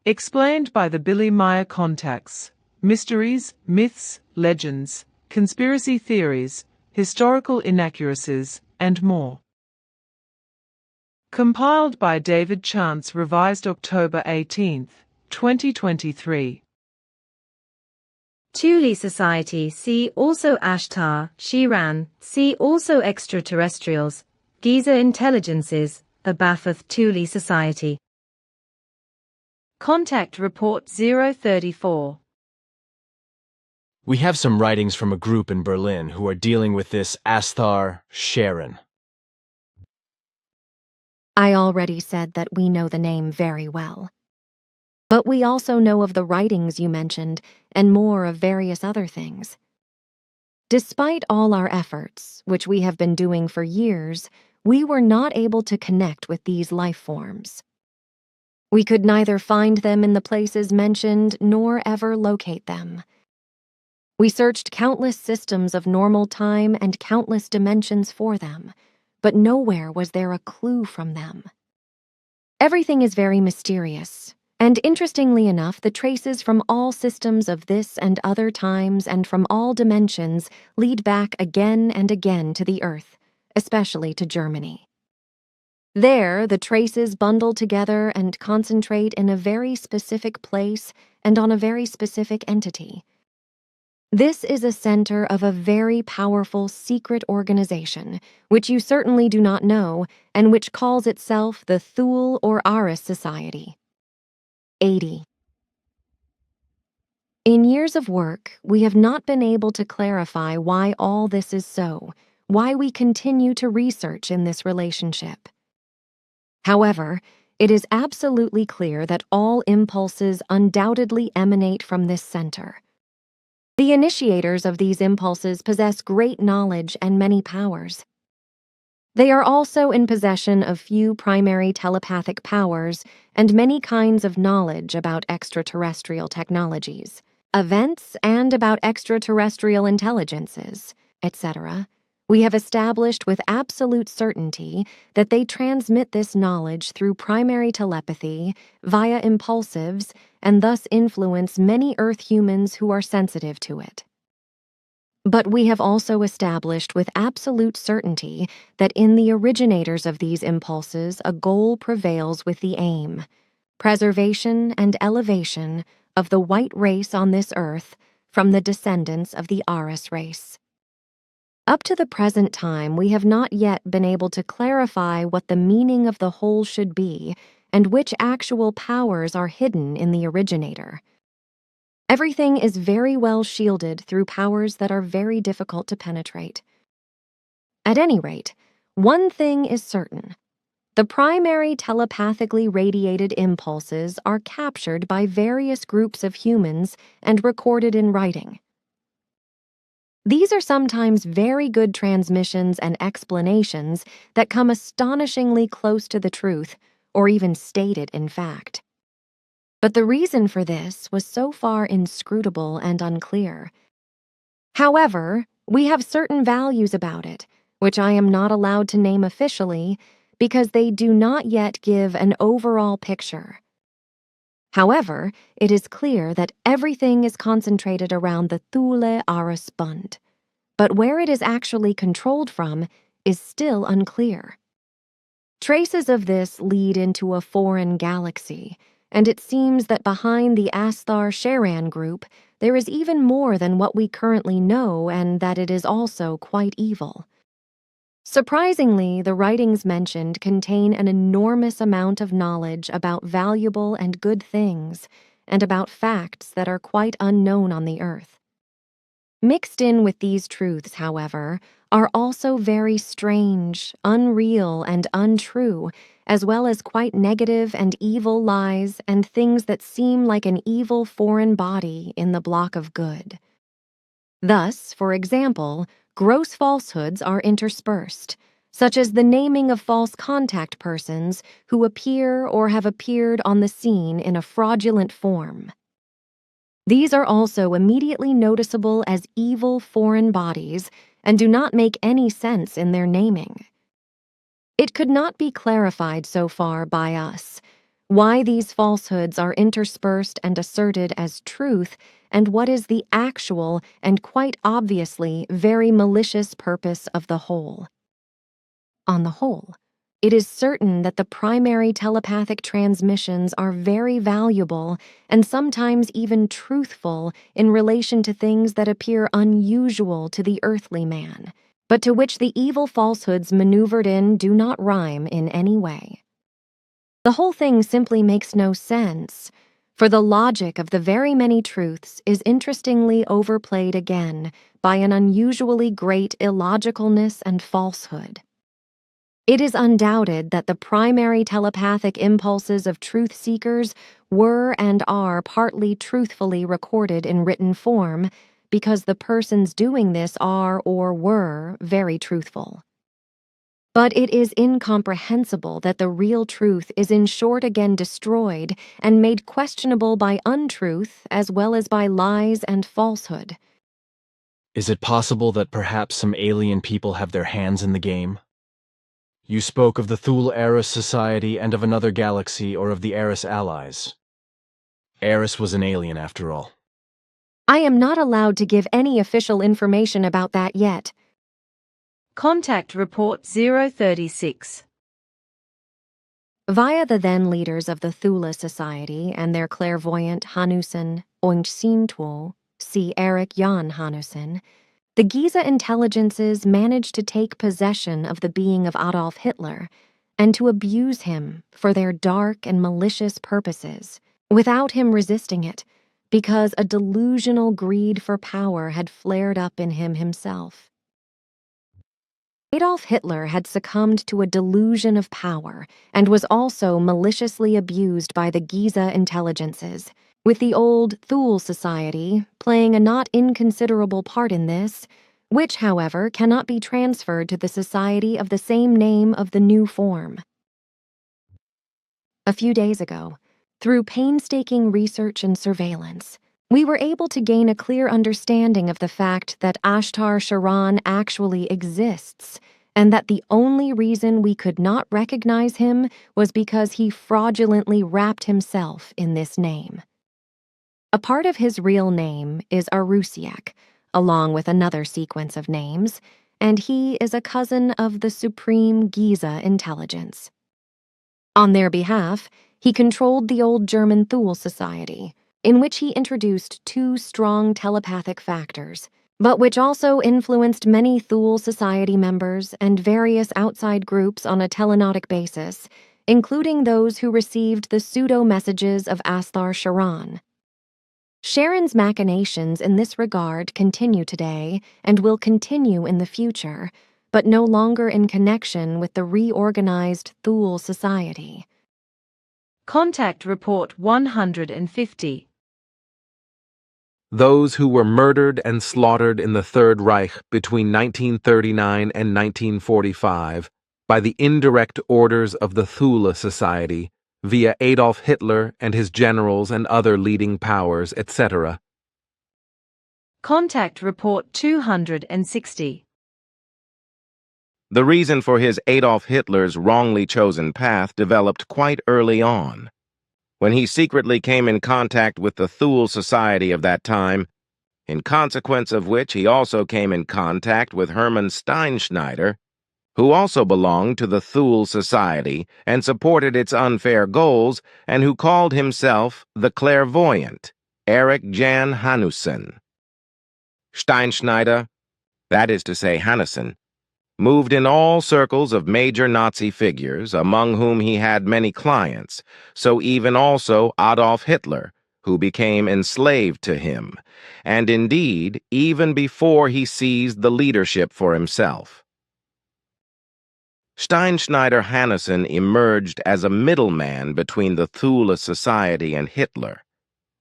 Explained by the Billy Meier contacts. Mysteries, myths, legends, conspiracy theories, historical inaccuracies, and more. Compiled by David Chance, revised October 18, 2023. Thule Society. See also Ashtar, Shiran. See also Extraterrestrials, Giza Intelligences, Abafoth Thule Society. Contact Report 034. We have some writings from a group in Berlin who are dealing with this Asthar Sharon. I already said that we know the name very well. But we also know of the writings you mentioned, and more of various other things. Despite all our efforts, which we have been doing for years, we were not able to connect with these life forms. We could neither find them in the places mentioned nor ever locate them. We searched countless systems of normal time and countless dimensions for them, but nowhere was there a clue from them. Everything is very mysterious, and interestingly enough, the traces from all systems of this and other times and from all dimensions lead back again and again to the Earth, especially to Germany. There, the traces bundle together and concentrate in a very specific place and on a very specific entity. This is a center of a very powerful secret organization, which you certainly do not know, and which calls itself the Thule or Aris Society. 80. In years of work, we have not been able to clarify why all this is so, why we continue to research in this relationship. However, it is absolutely clear that all impulses undoubtedly emanate from this center. The initiators of these impulses possess great knowledge and many powers. They are also in possession of few primary telepathic powers and many kinds of knowledge about extraterrestrial technologies, events, and about extraterrestrial intelligences, etc. We have established with absolute certainty that they transmit this knowledge through primary telepathy, via impulsives, and thus influence many Earth humans who are sensitive to it. But we have also established with absolute certainty that in the originators of these impulses a goal prevails with the aim, preservation and elevation of the white race on this Earth from the descendants of the Aris race. Up to the present time, we have not yet been able to clarify what the meaning of the whole should be and which actual powers are hidden in the originator. Everything is very well shielded through powers that are very difficult to penetrate. At any rate, one thing is certain. The primary telepathically radiated impulses are captured by various groups of humans and recorded in writing. These are sometimes very good transmissions and explanations that come astonishingly close to the truth, or even state it in fact. But the reason for this was so far inscrutable and unclear. However, we have certain values about it, which I am not allowed to name officially, because they do not yet give an overall picture. However, it is clear that everything is concentrated around the Thule Aris Bund, but where it is actually controlled from is still unclear. Traces of this lead into a foreign galaxy, and it seems that behind the Asthar Sharan group there is even more than what we currently know, and that it is also quite evil. Surprisingly, the writings mentioned contain an enormous amount of knowledge about valuable and good things, and about facts that are quite unknown on the Earth. Mixed in with these truths, however, are also very strange, unreal, and untrue, as well as quite negative and evil lies and things that seem like an evil foreign body in the block of good. Thus, for example, gross falsehoods are interspersed, such as the naming of false contact persons who appear or have appeared on the scene in a fraudulent form. These are also immediately noticeable as evil foreign bodies and do not make any sense in their naming. It could not be clarified so far by us, why these falsehoods are interspersed and asserted as truth, and what is the actual and quite obviously very malicious purpose of the whole. On the whole, it is certain that the primary telepathic transmissions are very valuable and sometimes even truthful in relation to things that appear unusual to the earthly man, but to which the evil falsehoods maneuvered in do not rhyme in any way. The whole thing simply makes no sense, for the logic of the very many truths is interestingly overplayed again by an unusually great illogicalness and falsehood. It is undoubted that the primary telepathic impulses of truth seekers were and are partly truthfully recorded in written form because the persons doing this are or were very truthful. But it is incomprehensible that the real truth is in short again destroyed and made questionable by untruth as well as by lies and falsehood. Is it possible that perhaps some alien people have their hands in the game? You spoke of the Thule Eris Society and of another galaxy, or of the Eris allies. Eris was an alien after all. I am not allowed to give any official information about that yet. Contact Report 036. Via the then leaders of the Thule Society and their clairvoyant Hanussen Oinksintuo, see Eric Jan Hanussen, the Giza intelligences managed to take possession of the being of Adolf Hitler and to abuse him for their dark and malicious purposes, without him resisting it, because a delusional greed for power had flared up in him himself. Adolf Hitler had succumbed to a delusion of power and was also maliciously abused by the Giza intelligences, with the old Thule Society playing a not inconsiderable part in this, which, however, cannot be transferred to the society of the same name of the new form. A few days ago, through painstaking research and surveillance, we were able to gain a clear understanding of the fact that Ashtar Sharan actually exists, and that the only reason we could not recognize him was because he fraudulently wrapped himself in this name. A part of his real name is Arusiak, along with another sequence of names, and he is a cousin of the Supreme Giza intelligence. On their behalf, he controlled the old German Thule Society, in which he introduced two strong telepathic factors, but which also influenced many Thule Society members and various outside groups on a telenautic basis, including those who received the pseudo-messages of Ashtar Sharan. Sharon's machinations in this regard continue today and will continue in the future, but no longer in connection with the reorganized Thule Society. Contact Report 150. Those who were murdered and slaughtered in the Third Reich between 1939 and 1945 by the indirect orders of the Thule Society via Adolf Hitler and his generals and other leading powers, etc. Contact Report 260. The reason for his Adolf Hitler's wrongly chosen path developed quite early on, when he secretly came in contact with the Thule Society of that time, in consequence of which he also came in contact with Hermann Steinschneider, who also belonged to the Thule Society and supported its unfair goals, and who called himself the clairvoyant, Eric Jan Hanussen. Steinschneider, that is to say Hanussen, moved in all circles of major Nazi figures, among whom he had many clients, so even also Adolf Hitler, who became enslaved to him, and indeed even before he seized the leadership for himself. Steinschneider Hanussen emerged as a middleman between the Thule Society and Hitler,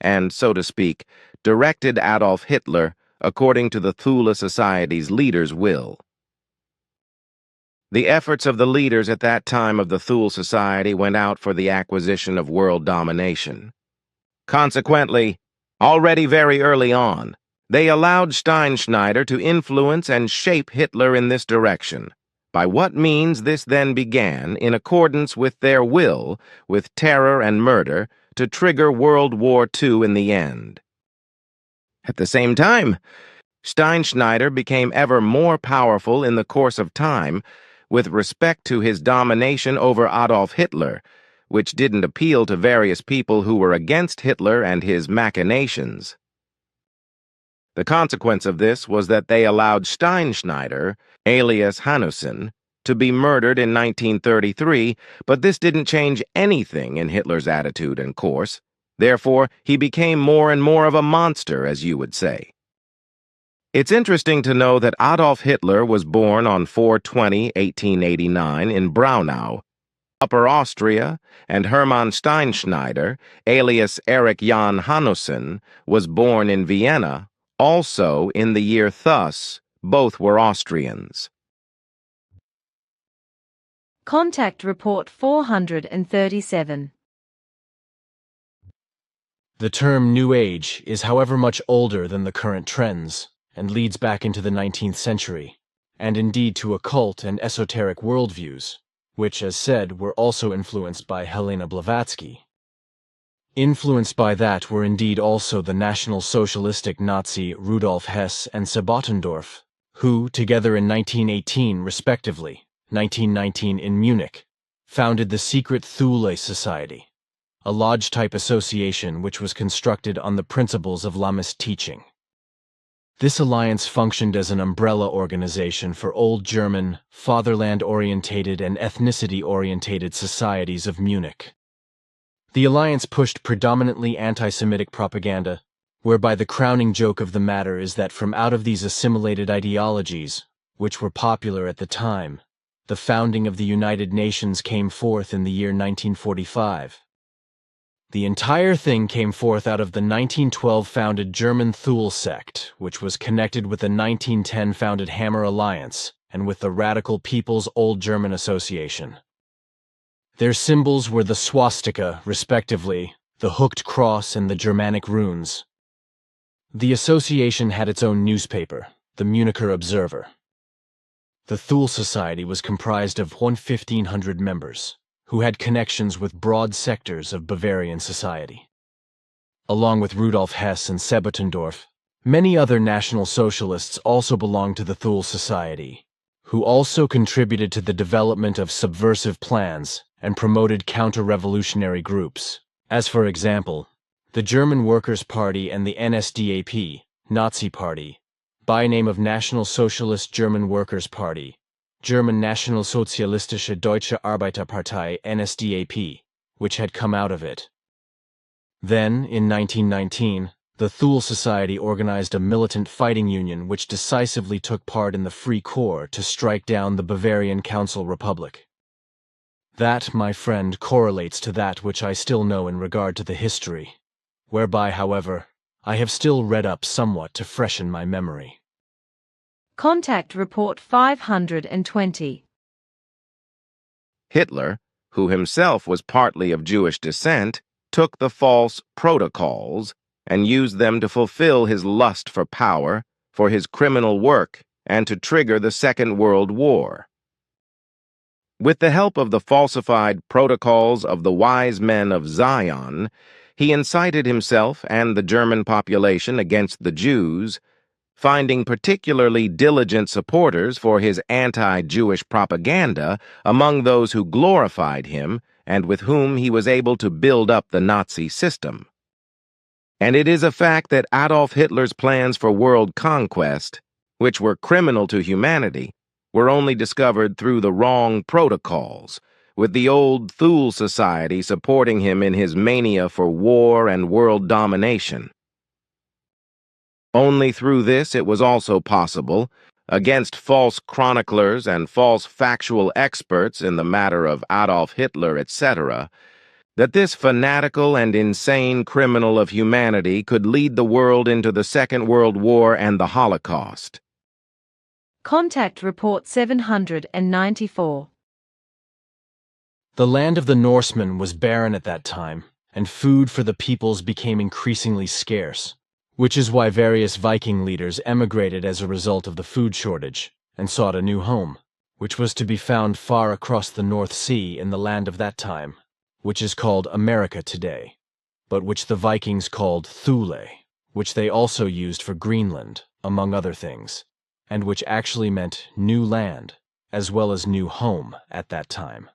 and, so to speak, directed Adolf Hitler according to the Thule Society's leader's will. The efforts of the leaders at that time of the Thule Society went out for the acquisition of world domination. Consequently, already very early on, they allowed Steinschneider to influence and shape Hitler in this direction, by what means this then began, in accordance with their will, with terror and murder, to trigger World War II in the end. At the same time, Steinschneider became ever more powerful in the course of time with respect to his domination over Adolf Hitler, which didn't appeal to various people who were against Hitler and his machinations. The consequence of this was that they allowed Steinschneider, alias Hanussen, to be murdered in 1933, but this didn't change anything in Hitler's attitude and course. Therefore, he became more and more of a monster, as you would say. It's interesting to know that Adolf Hitler was born on 4/20/1889 in Braunau, Upper Austria, and Hermann Steinschneider, alias Erich Jan Hanussen, was born in Vienna, also in the year thus. Both were Austrians. Contact Report 437. The term New Age is, however, much older than the current trends, and leads back into the 19th century, and indeed to occult and esoteric worldviews, which, as said, were also influenced by Helena Blavatsky. Influenced by that were indeed also the National Socialistic Nazi Rudolf Hess and Sabotendorf, who, together in 1918 respectively, 1919 in Munich, founded the secret Thule Society, a lodge-type association which was constructed on the principles of Lamist teaching. This alliance functioned as an umbrella organization for old German, fatherland-orientated and ethnicity-orientated societies of Munich. The alliance pushed predominantly anti-Semitic propaganda, whereby the crowning joke of the matter is that from out of these assimilated ideologies, which were popular at the time, the founding of the United Nations came forth in the year 1945. The entire thing came forth out of the 1912 founded German Thule sect, which was connected with the 1910 founded Hammer Alliance and with the Radical People's Old German Association. Their symbols were the swastika, respectively, the hooked cross and the Germanic runes. The association had its own newspaper, the Municher Observer. The Thule Society was comprised of 1,500 members, who had connections with broad sectors of Bavarian society. Along with Rudolf Hess and Sabotendorf, many other National Socialists also belonged to the Thule Society, who also contributed to the development of subversive plans and promoted counter-revolutionary groups, as for example, the German Workers' Party and the NSDAP, Nazi Party, by name of National Socialist German Workers' Party, German Nationalsozialistische Deutsche Arbeiterpartei NSDAP, which had come out of it. Then, in 1919, the Thule Society organized a militant fighting union which decisively took part in the Free Corps to strike down the Bavarian Council Republic. That, my friend, correlates to that which I still know in regard to the history, whereby, however, I have still read up somewhat to freshen my memory. Contact Report 520. Hitler, who himself was partly of Jewish descent, took the false protocols and used them to fulfill his lust for power, for his criminal work, and to trigger the Second World War. With the help of the falsified protocols of the wise men of Zion, he incited himself and the German population against the Jews, finding particularly diligent supporters for his anti-Jewish propaganda among those who glorified him and with whom he was able to build up the Nazi system. And it is a fact that Adolf Hitler's plans for world conquest, which were criminal to humanity, were only discovered through the wrong protocols, with the old Thule Society supporting him in his mania for war and world domination. Only through this it was also possible, against false chroniclers and false factual experts in the matter of Adolf Hitler, etc., that this fanatical and insane criminal of humanity could lead the world into the Second World War and the Holocaust. Contact Report 794. The land of the Norsemen was barren at that time, and food for the peoples became increasingly scarce, which is why various Viking leaders emigrated as a result of the food shortage and sought a new home, which was to be found far across the North Sea in the land of that time, which is called America today, but which the Vikings called Thule, which they also used for Greenland, among other things, and which actually meant new land, as well as new home at that time.